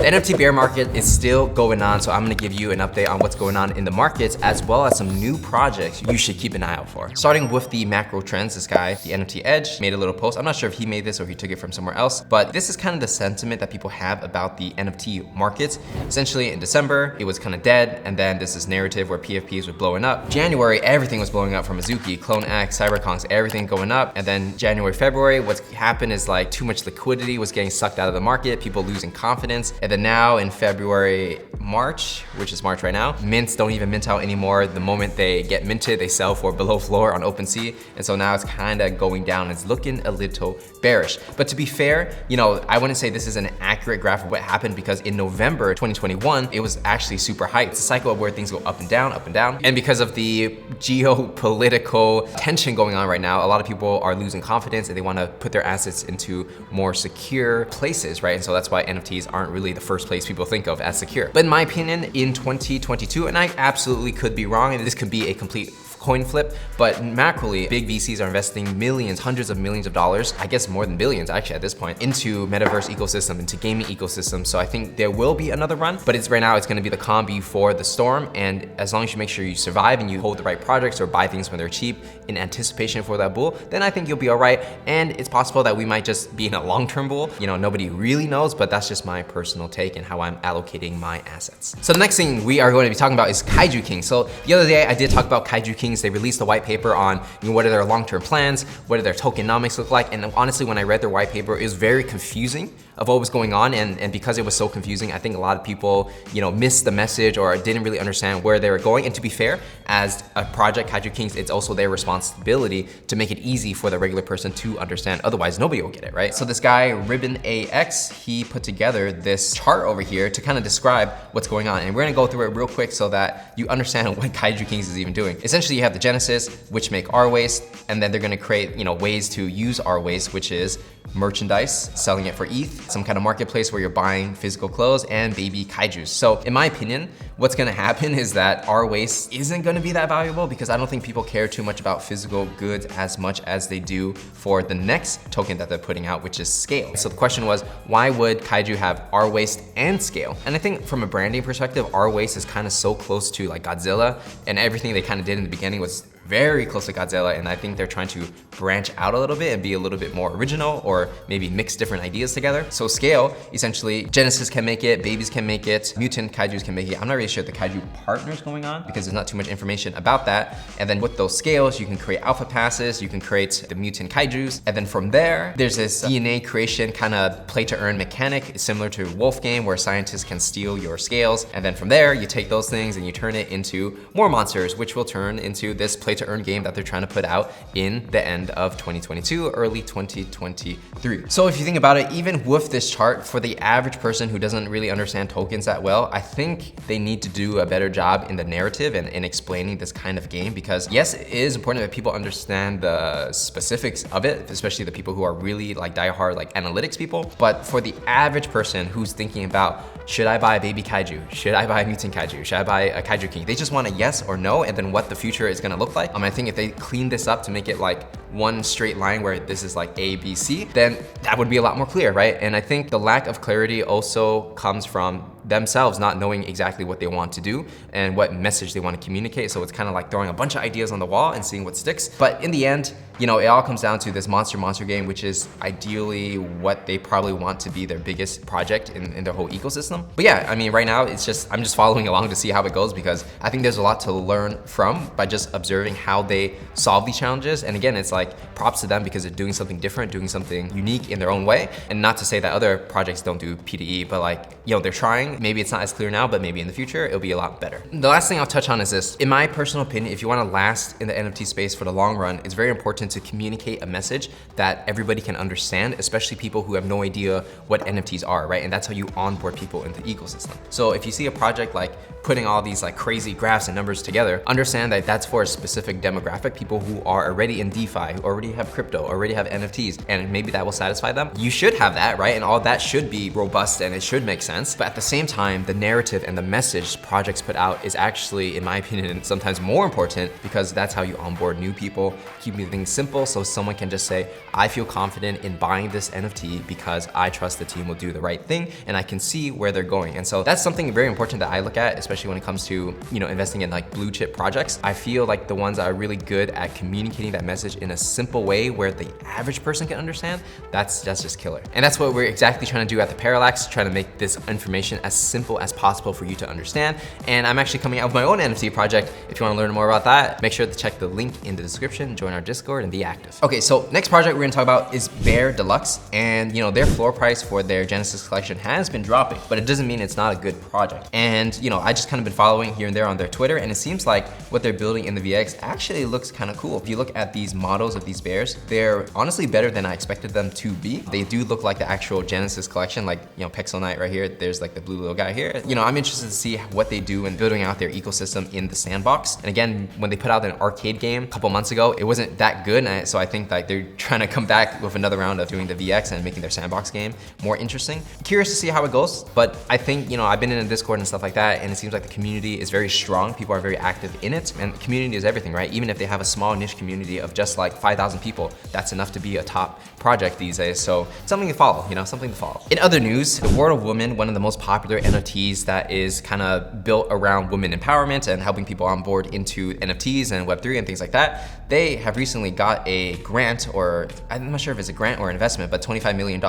The NFT bear market is still going on, so I'm gonna give you an update on what's going on in the markets as well as some new projects you should keep an eye out for. Starting with the macro trends, this guy, the NFT Edge, made a little post. I'm not sure if he made this or he took it from somewhere else, but this is kind of the sentiment that people have about the NFT markets. Essentially in December, it was kind of dead, and then this narrative where PFPs were blowing up. January, everything was blowing up from Azuki, Clone X, CyberKongs, everything going up. And then January, February, what's happened is like too much liquidity was getting sucked out of the market, people losing confidence. And then now in February, March, which is March right now, mints don't even mint out anymore. The moment they get minted, they sell for below floor on OpenSea. And so now it's kind of going down. It's looking a little bearish. But to be fair, you know, I wouldn't say this is an accurate graph of what happened because in November 2021, it was actually super high. It's a cycle of where things go up and down, up and down. And because of the geopolitical tension going on right now, a lot of people are losing confidence and they want to put their assets into more secure places, right? And so that's why NFTs aren't really the first place people think of as secure. But in my opinion, in 2022, and I absolutely could be wrong, and this could be a complete coin flip, but macroly, big VCs are investing millions, hundreds of millions of dollars, I guess more than billions actually at this point, into metaverse ecosystem, into gaming ecosystem. So I think there will be another run, but right now it's gonna be the calm before the storm. And as long as you make sure you survive and you hold the right projects or buy things when they're cheap in anticipation for that bull, then I think you'll be all right. And it's possible that we might just be in a long-term bull. You know, nobody really knows, but that's just my personal take and how I'm allocating my assets. So the next thing we are going to be talking about is Kaiju Kingz. So the other day I did talk about Kaiju Kingz. They released a white paper on, you know, what are their long-term plans, what do their tokenomics look like, and honestly, when I read their white paper, it was very confusing of what was going on, and because it was so confusing, I think a lot of people, you know, missed the message or didn't really understand where they were going. And to be fair, as a project, Kaiju Kingz, it's also their responsibility to make it easy for the regular person to understand. Otherwise, nobody will get it, right? So this guy, Ribbon AX, he put together this chart over here to kind of describe what's going on. And we're gonna go through it real quick so that you understand what Kaiju Kingz is even doing. Essentially, you have the Genesis, which make our waste, and then they're gonna create, you know, ways to use our waste, which is merchandise, selling it for ETH, some kind of marketplace where you're buying physical clothes, and baby kaijus. So in my opinion, what's gonna happen is that our waste isn't gonna be that valuable because I don't think people care too much about physical goods as much as they do for the next token that they're putting out, which is Scale. So the question was, why would Kaiju have our waste and Scale? And I think from a branding perspective, our waste is kind of so close to like Godzilla, and everything they kind of did in the beginning was very close to Godzilla, and I think they're trying to branch out a little bit and be a little bit more original or maybe mix different ideas together. So Scale, essentially, Genesis can make it, babies can make it, mutant kaijus can make it. I'm not really sure the kaiju partner's going on because there's not too much information about that. And then with those scales, you can create alpha passes, you can create the mutant kaijus. And then from there, there's this DNA creation kind of play to earn mechanic similar to Wolf game where scientists can steal your scales. And then from there, you take those things and you turn it into more monsters, which will turn into this play to earn game that they're trying to put out in the end of 2022, early 2023. So if you think about it, even with this chart, for the average person who doesn't really understand tokens that well, I think they need to do a better job in the narrative and in explaining this kind of game, because yes, it is important that people understand the specifics of it, especially the people who are really like diehard like analytics people. But for the average person who's thinking about, should I buy a baby kaiju? Should I buy a mutant kaiju? Should I buy a Kaiju King? They just want a yes or no, and then what the future is gonna look like. I think if they clean this up to make it like one straight line where this is like A, B, C, then that would be a lot more clear, right? And I think the lack of clarity also comes from themselves not knowing exactly what they want to do and what message they want to communicate. So it's kind of like throwing a bunch of ideas on the wall and seeing what sticks. But in the end, you know, it all comes down to this monster game, which is ideally what they probably want to be their biggest project in their whole ecosystem. But yeah, I mean, right now it's just, I'm just following along to see how it goes because I think there's a lot to learn from by just observing how they solve these challenges. And again, it's like props to them because they're doing something different, doing something unique in their own way. And not to say that other projects don't do PDE, but like, you know, they're trying. Maybe it's not as clear now, but maybe in the future, it'll be a lot better. The last thing I'll touch on is this. In my personal opinion, if you want to last in the NFT space for the long run, it's very important to communicate a message that everybody can understand, especially people who have no idea what NFTs are, right? And that's how you onboard people into the ecosystem. So if you see a project like putting all these like crazy graphs and numbers together, understand that that's for a specific demographic, people who are already in DeFi, who already have crypto, already have NFTs, and maybe that will satisfy them. You should have that, right? And all that should be robust and it should make sense. But at the same time, the narrative and the message projects put out is actually, in my opinion, sometimes more important, because that's how you onboard new people, keeping things simple so someone can just say, I feel confident in buying this NFT because I trust the team will do the right thing and I can see where they're going. And so that's something very important that I look at, especially when it comes to, you know, investing in like blue chip projects. I feel like the ones that are really good at communicating that message in a simple way where the average person can understand, that's just killer. And that's what we're exactly trying to do at the Parallax, trying to make this information as simple as possible for you to understand. And I'm actually coming out with my own NFT project. If you want to learn more about that, make sure to check the link in the description, join our Discord and be active. Okay, so next project we're gonna talk about is Bear Deluxe. And you know, their floor price for their Genesis collection has been dropping, but it doesn't mean it's not a good project. And you know, I just kind of been following here and there on their Twitter, and it seems like what they're building in the VX actually looks kind of cool. If you look at these models of these bears, they're honestly better than I expected them to be. They do look like the actual Genesis collection, like, you know, Pixel Knight right here. There's like the blue little guy here. You know, I'm interested to see what they do in building out their ecosystem in the Sandbox. And again, when they put out an arcade game a couple months ago, it wasn't that good. So I think like they're trying to come back with another round of doing the VX and making their Sandbox game more interesting. Curious to see how it goes, but I think, you know, I've been in a Discord and stuff like that, and it seems like the community is very strong. People are very active in it, and community is everything, right? Even if they have a small niche community of just like 5,000 people, that's enough to be a top project these days. So something to follow, you know, something to follow. In other news, the World of Women, one of the most popular NFTs that is kind of built around women empowerment and helping people on board into NFTs and Web3 and things like that, they have recently got a grant, or I'm not sure if it's a grant or investment, but $25 million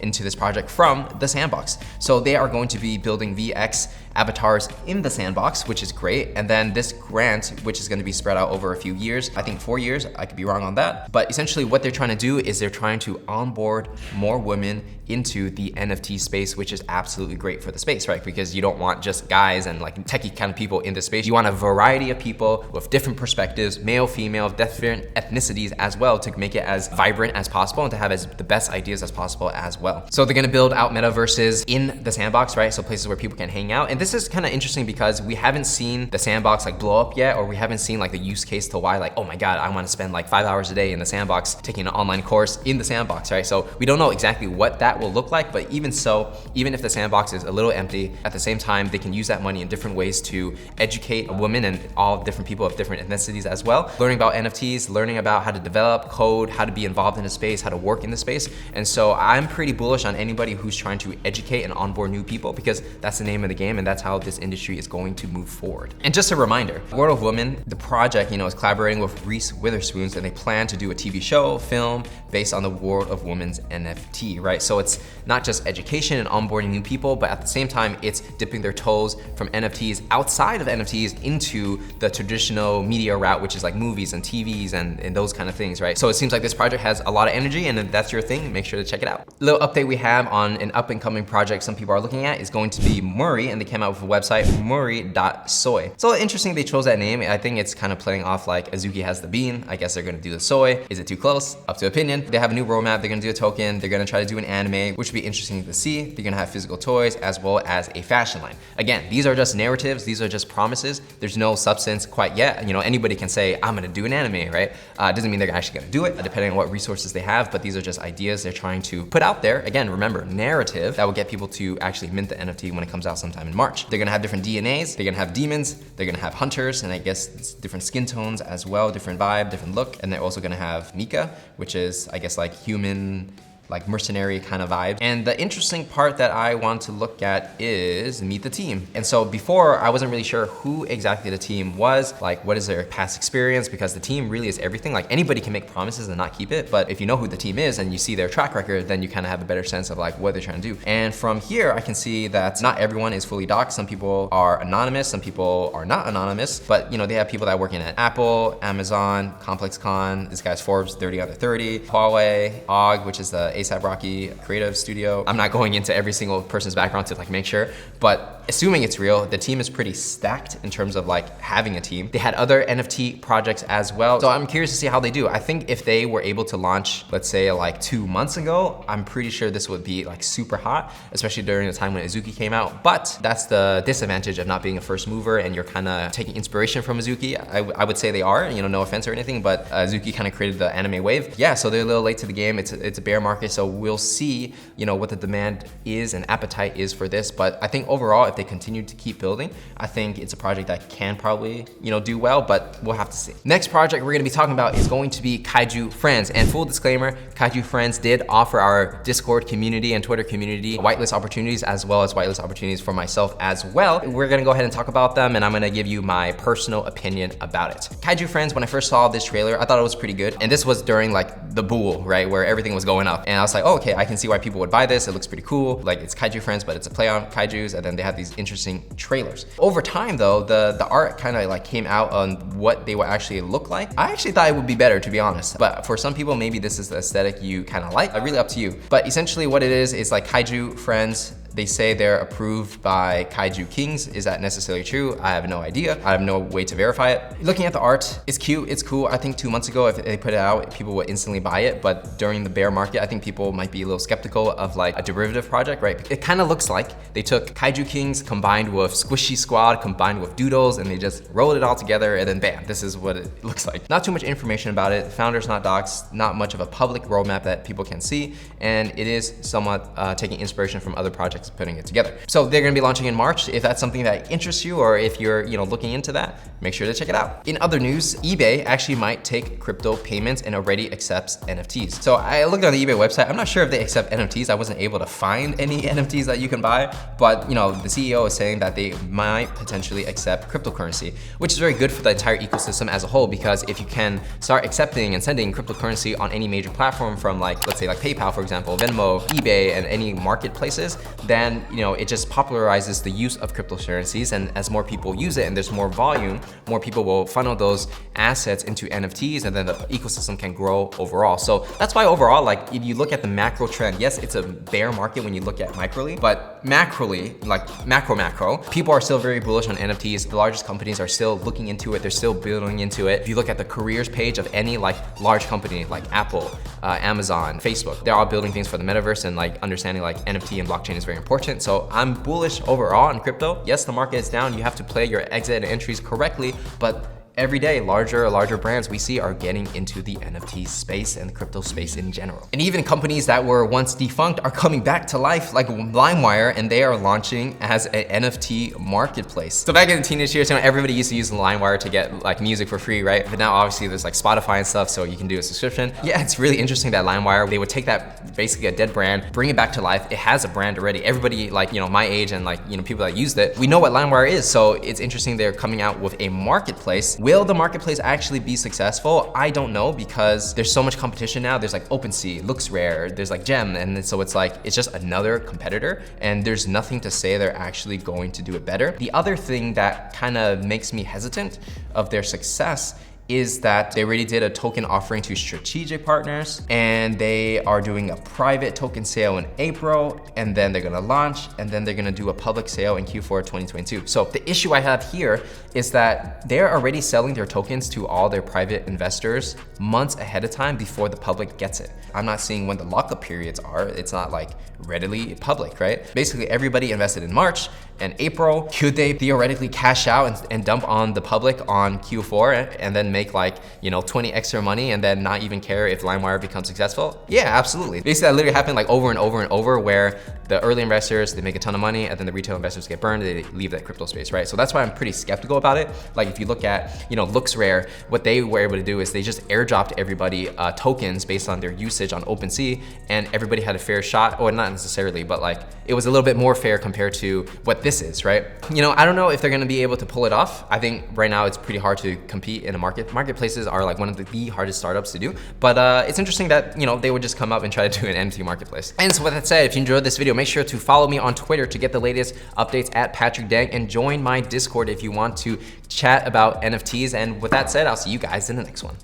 into this project from the Sandbox. So they are going to be building VX avatars in the Sandbox, which is great. And then this grant, which is going to be spread out over a few years, I think 4 years, I could be wrong on that. But essentially what they're trying to do is they're trying to onboard more women into the NFT space, which is absolutely great for the space, right? Because you don't want just guys and like techie kind of people in the space. You want a variety of people with different perspectives, male, female, different ethnicities as well, to make it as vibrant as possible and to have as the best ideas as possible as well. So they're gonna build out metaverses in the Sandbox, right? So places where people can hang out. And this is kind of interesting because we haven't seen the Sandbox like blow up yet, or we haven't seen like the use case to why like, oh my God, I want to spend like 5 hours a day in the Sandbox taking an online course in the Sandbox, right? So we don't know exactly what that will look like, but even so, even if the Sandbox is a little empty, at the same time, they can use that money in different ways to educate women and all different people of different ethnicities as well. Learning about NFTs, learning about how to develop code, how to be involved in the space, how to work in the space. And so I'm pretty bullish on anybody who's trying to educate and onboard new people, because that's the name of the game and that's how this industry is going to move forward. And just a reminder, World of Women, the project, you know, is collaborating with Reese Witherspoon's, and they plan to do a TV show, film based on the World of Women's NFT, right? So it's not just education and onboarding new people, but at the same time, it's dipping their toes from NFTs outside of NFTs into the traditional media route, which is like movies and TVs and those kind of things, right? So it seems like this project has a lot of energy, and if that's your thing, make sure to check it out. Little update we have on an up and coming project some people are looking at is going to be Muri, and they came out with a website, muri.soy. So interesting they chose that name. I think it's kind of playing off like Azuki has the bean. I guess they're gonna do the soy. Is it too close? Up to opinion. They have a new roadmap. They're gonna do a token. They're gonna try to do an anime, which would be interesting to see. They're gonna have physical toys as well as a fashion line. Again, these are just narratives. These are just promises. There's no substance quite yet. You know, anybody can say, I'm gonna do an anime, right? It doesn't mean they're actually gonna do it, depending on what resources they have, but these are just ideas they're trying to put out there. Again, remember, narrative that will get people to actually mint the NFT when it comes out sometime in March. They're gonna have different DNAs. They're gonna have demons. They're gonna have hunters, and I guess it's different skin tones as well, different vibe, different look. And they're also gonna have Mika, which is, I guess, like human, like mercenary kind of vibe. And the interesting part that I want to look at is meet the team. And so before, I wasn't really sure who exactly the team was, like what is their past experience, because the team really is everything. Like anybody can make promises and not keep it, but if you know who the team is and you see their track record, then you kind of have a better sense of like what they're trying to do. And from here, I can see that not everyone is fully doxed. Some people are anonymous, some people are not anonymous, but you know, they have people that are working at Apple, Amazon, ComplexCon, this guy's Forbes 30 under 30, Huawei, OG, which is the A$AP Rocky creative studio. I'm not going into every single person's background to like make sure, but assuming it's real, the team is pretty stacked in terms of like having a team. They had other NFT projects as well. So I'm curious to see how they do. I think if they were able to launch, let's say like 2 months ago, I'm pretty sure this would be like super hot, especially during the time when Azuki came out. But that's the disadvantage of not being a first mover and you're kind of taking inspiration from Azuki. I would say they are, you know, no offense or anything, but Azuki kind of created the anime wave. Yeah, so they're a little late to the game. It's a bear market, so we'll see, you know, what the demand is and appetite is for this. But I think overall, if they continue to keep building, I think it's a project that can probably, you know, do well, but we'll have to see. Next project we're gonna be talking about is going to be Kaiju Frenz. And full disclaimer, Kaiju Frenz did offer our Discord community and Twitter community whitelist opportunities as well as whitelist opportunities for myself as well. We're gonna go ahead and talk about them and I'm gonna give you my personal opinion about it. Kaiju Frenz, when I first saw this trailer, I thought it was pretty good. And this was during like the bull, right? Where everything was going up. And I was like, oh, okay, I can see why people would buy this. It looks pretty cool. Like it's Kaiju Frenz, but it's a play on Kaijus. And then they have these interesting trailers. Over time though, the art kind of like came out on what they would actually look like. I actually thought it would be better, to be honest. But for some people, maybe this is the aesthetic you kind of like. Really up to you. But essentially what it is like Kaiju Frenz. They say they're approved by Kaiju Kingz. Is that necessarily true? I have no idea. I have no way to verify it. Looking at the art, it's cute, it's cool. I think 2 months ago, if they put it out, people would instantly buy it. But during the bear market, I think people might be a little skeptical of like a derivative project, right? It kind of looks like they took Kaiju Kingz combined with Squishy Squad, combined with Doodles, and they just rolled it all together and then bam, this is what it looks like. Not too much information about it. Founders not docs, not much of a public roadmap that people can see. And it is somewhat taking inspiration from other projects putting it together. So they're gonna be launching in March. If that's something that interests you or if you're looking into that, make sure to check it out. In other news, eBay actually might take crypto payments and already accepts NFTs. So I looked on the eBay website. I'm not sure if they accept NFTs. I wasn't able to find any NFTs that you can buy, but the CEO is saying that they might potentially accept cryptocurrency, which is very good for the entire ecosystem as a whole, because if you can start accepting and sending cryptocurrency on any major platform from like, let's say like PayPal, for example, Venmo, eBay, and any marketplaces, then it just popularizes the use of cryptocurrencies, and as more people use it and there's more volume, more people will funnel those assets into NFTs, and then the ecosystem can grow overall. So that's why overall, like if you look at the macro trend, yes, it's a bear market when you look at microly, but macroly, like macro, people are still very bullish on NFTs. The largest companies are still looking into it. They're still building into it. If you look at the careers page of any like large company like Apple, Amazon, Facebook, they're all building things for the metaverse, and like understanding like NFT and blockchain is very important. So I'm bullish overall on crypto. Yes, the market is down. You have to play your exit and entries correctly, but every day, larger brands we see are getting into the NFT space and the crypto space in general. And even companies that were once defunct are coming back to life, like LimeWire, and they are launching as an NFT marketplace. So back in the teenage years, everybody used to use LimeWire to get like music for free, right? But now obviously there's like Spotify and stuff, so you can do a subscription. Yeah, it's really interesting that LimeWire, they would take that basically a dead brand, bring it back to life. It has a brand already. Everybody like, my age and like, people that used it, we know what LimeWire is. So it's interesting they're coming out with a marketplace. Will the marketplace actually be successful? I don't know, because there's so much competition now. There's like OpenSea, LooksRare, there's like Gem, and so it's like, it's just another competitor, and there's nothing to say they're actually going to do it better. The other thing that kind of makes me hesitant of their success is that they already did a token offering to strategic partners, and they are doing a private token sale in April, and then they're gonna launch, and then they're gonna do a public sale in Q4 2022. So the issue I have here is that they're already selling their tokens to all their private investors months ahead of time before the public gets it. I'm not seeing when the lockup periods are. It's not like readily public, right? Basically everybody invested in March and April. Could they theoretically cash out and dump on the public on Q4 and then make like 20 extra money and then not even care if LimeWire becomes successful? Yeah, absolutely. Basically that literally happened like over and over and over, where the early investors, they make a ton of money, and then the retail investors get burned, they leave that crypto space, right? So that's why I'm pretty skeptical about it. Like if you look at LooksRare, what they were able to do is they just airdropped everybody tokens based on their usage on OpenSea, and everybody had a fair shot, or not necessarily, but like it was a little bit more fair compared to what this is, right? I don't know if they're gonna be able to pull it off. I think right now it's pretty hard to compete in a market. Marketplaces are like one of the hardest startups to do, but it's interesting that they would just come up and try to do an NFT marketplace. And so with that said, if you enjoyed this video, make sure to follow me on Twitter to get the latest updates at Patrick Dang, and join my Discord if you want to chat about NFTs. And with that said, I'll see you guys in the next one.